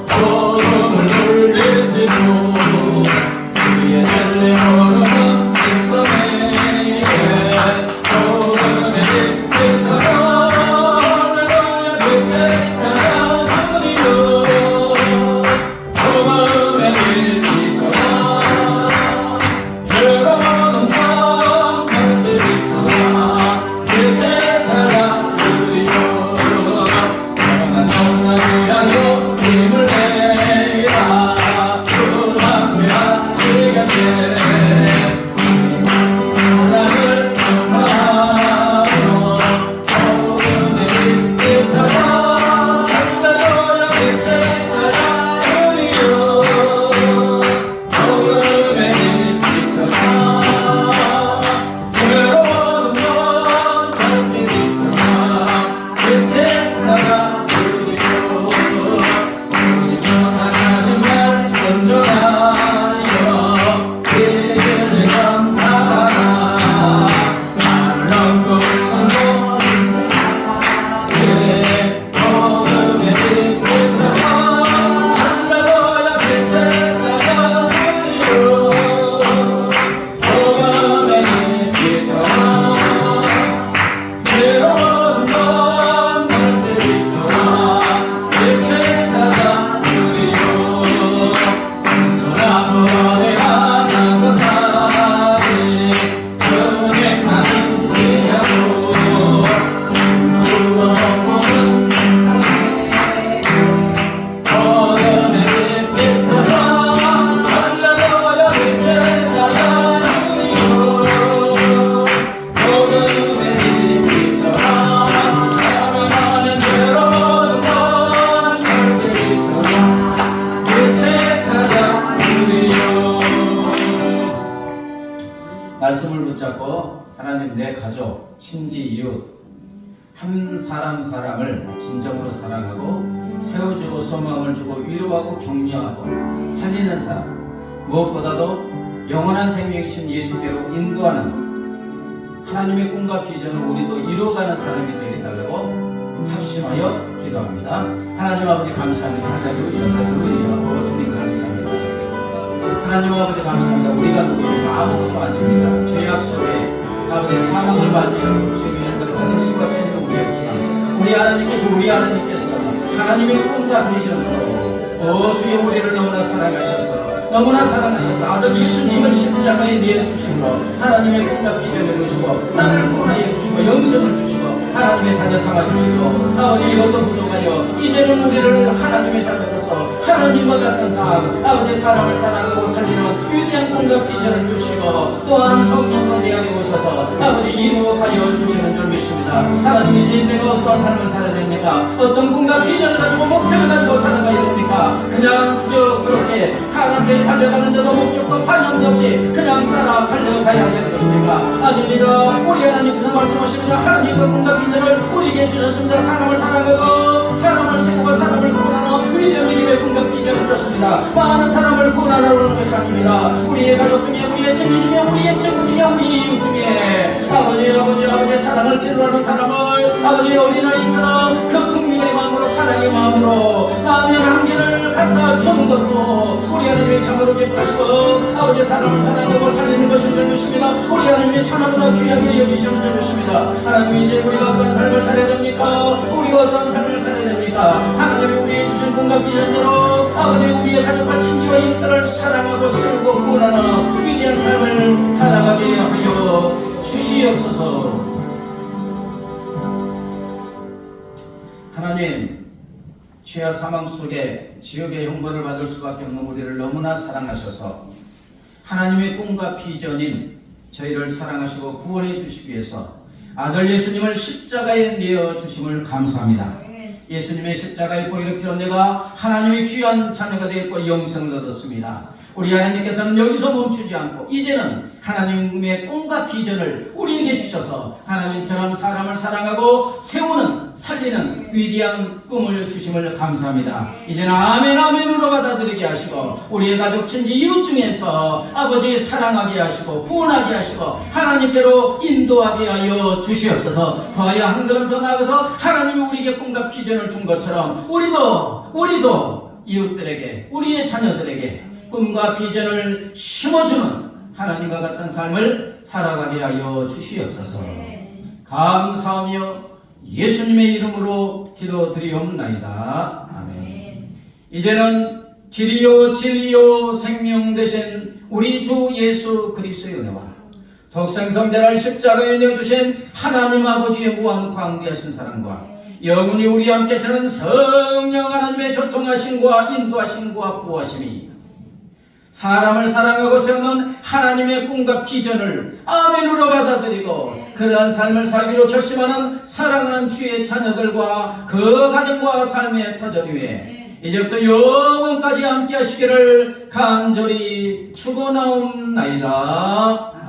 복음을 울릴지도 우리의 진리 모르는 백성에게 복음의 빛처럼 할렐루야 빛의 사자들이여 복음의 빛처럼 즐거운 밤 별빛처럼 빛의 사자들이여 영원한 영상을 위하여 힘을 내라 주만미한 시간에 하나님을 경배하며 복음의 빛처럼 할렐루야 빛의 사자들이여 복음의 빛처럼 즐거운 건 별빛처럼 빛의 사자들이여 주님 하나신 날 선전하여 길을 전하라 나를 넘고 울고 복음의 빛처럼 할렐루야 빛의 사자들이여 복음의 빛처럼 즐거운 건 별빛처럼 빛의 사자들이여 소나무에 하나 끝까지 주님만을 지하고 무거운 복음의 빛처럼 할렐루야 빛의 사자들이여 복음의 빛처럼 사랑하는 즐거운 건 별빛처럼 빛의 사자들이여 말씀을 붙잡고 하나님 내 가족, 친지, 이웃 한 사람을 진정으로 사랑하고 세워주고 소망을 주고 위로하고 격려하고 살리는 사람 무엇보다도 영원한 생명이신 예수께로 인도하는 하나님의 꿈과 비전을 우리도 이루어가는 사람이 되게 달라고 합심하여 기도합니다. 하나님 아버지 감사합니다. 할렐루야 주님 감사합니다. 하나님 아버지 감사합니다. 우리가 누구입니까? 아무것도 아닙니다. 죄악 속에 아버지 사망을 맞이하고 주님의 은혜를 받을 수밖에 없는 우리였지만 우리 하나님께서 하나님의 꿈과 비전으로 주여 우리를 너무나 사랑하셔서 아들 예수님을 십자가에 내어주심으로 하나님의 꿈과 비전을 이루시고 나를 구원하여 주시고 영생을 주시고 하나님의 자녀 삼아주시고 아버지 이것도 부족하여 이제는 우리를 하나님의 자녀로서 하나님과 같은 삶 아버지 사람을 사랑하고 살리는 위대한 꿈과 비전을 주시고 또한 성령으로 내 안에 오셔서 아버지 이루어가여 주시는 줄 믿습니다. 하나님 이제 내가 어떤 삶을 살아야 됩니까? 어떤 꿈과 비전을 가지고 목표를 가지고 살아가야 됩니까? 없습니다. 그냥 그저 그렇게 사람들이 달려가는데도 목적도 반영도 없이 그냥 따라 달려가야 되는 것입니까? 아닙니다. 우리 하나님 주는 말씀하십니다. 하나님과 꿈과 비전을 우리에게 주셨습니다. 사람을 사랑하고 사람을 세우고 사람을 구원하는 위대한 믿음의 꿈과 비전을 주셨습니다. 많은 사람을 구원하라는 것이 아닙니다. 우리의 가족 중에, 우리의 친구 중에, 우리의 친구 중에, 우리 이웃 중에 아버지 사랑을 필요로 하는 사람을 아버지의 어린아이처럼 그 국민의 마음으로 사랑의 마음으로 남의 한계를 갖다 주는 것도 우리 하나님의 참으로 기뻐하시고 아버지 사람을 사랑하고 살리는 것이 줄 것입니다. 우리 하나님의 천하보다 귀하게 여기시는 줄 것입니다. 하나님 이제 우리가 어떤 삶을 살아야 됩니까? 우리가 어떤 삶을 살아야 됩니까? 하나님이 우리에게 주신 꿈과 비전대로 아버지 우리의 가족과 친지와 이웃들을 사랑하고 세우고 구원하는 위대한 삶을 살아가게 하여 주시옵소서. 하나님, 죄와 사망 속에 지옥의 형벌을 받을 수밖에 없는 우리를 너무나 사랑하셔서 하나님의 꿈과 비전인 저희를 사랑하시고 구원해 주시기 위해서 아들 예수님을 십자가에 내어 주심을 감사합니다. 예수님의 십자가의 보혈의 피로 내가 하나님의 귀한 자녀가 되었고 영생을 얻었습니다. 우리 하나님께서는 여기서 멈추지 않고 이제는 하나님의 꿈과 비전을 우리에게 주셔서 하나님처럼 사람을 사랑하고 세우는 살리는 위대한 꿈을 주심을 감사합니다. 이제는 아멘 아멘으로 받아들이게 하시고 우리의 가족 친지 이웃 중에서 아버지 사랑하게 하시고 구원하게 하시고 하나님께로 인도하게 하여 주시옵소서. 더하여 한 걸음 더 나아가서 하나님이 우리에게 꿈과 비전을 준 것처럼 우리도 이웃들에게 우리의 자녀들에게 꿈과 비전을 심어주는 하나님과 같은 삶을 살아가게 하여 주시옵소서. 감사하며 예수님의 이름으로 기도드리옵나이다. 아멘. 이제는 길이요 진리요 생명 되신 우리 주 예수 그리스도의 은혜와 독생성자를 십자가에 내어주신 하나님 아버지의 무한 광대하신 사랑과 영원히 우리 함께 사는 성령 하나님의 교통하심과 인도하심과 보호하심이 사람을 사랑하고 세우는 하나님의 꿈과 비전을 아멘으로 받아들이고 그러한 삶을 살기로 결심하는 사랑하는 주의 자녀들과 그 가정과 삶의 터전 위에 이제부터 영원까지 함께 하시기를 간절히 축원하옵나이다.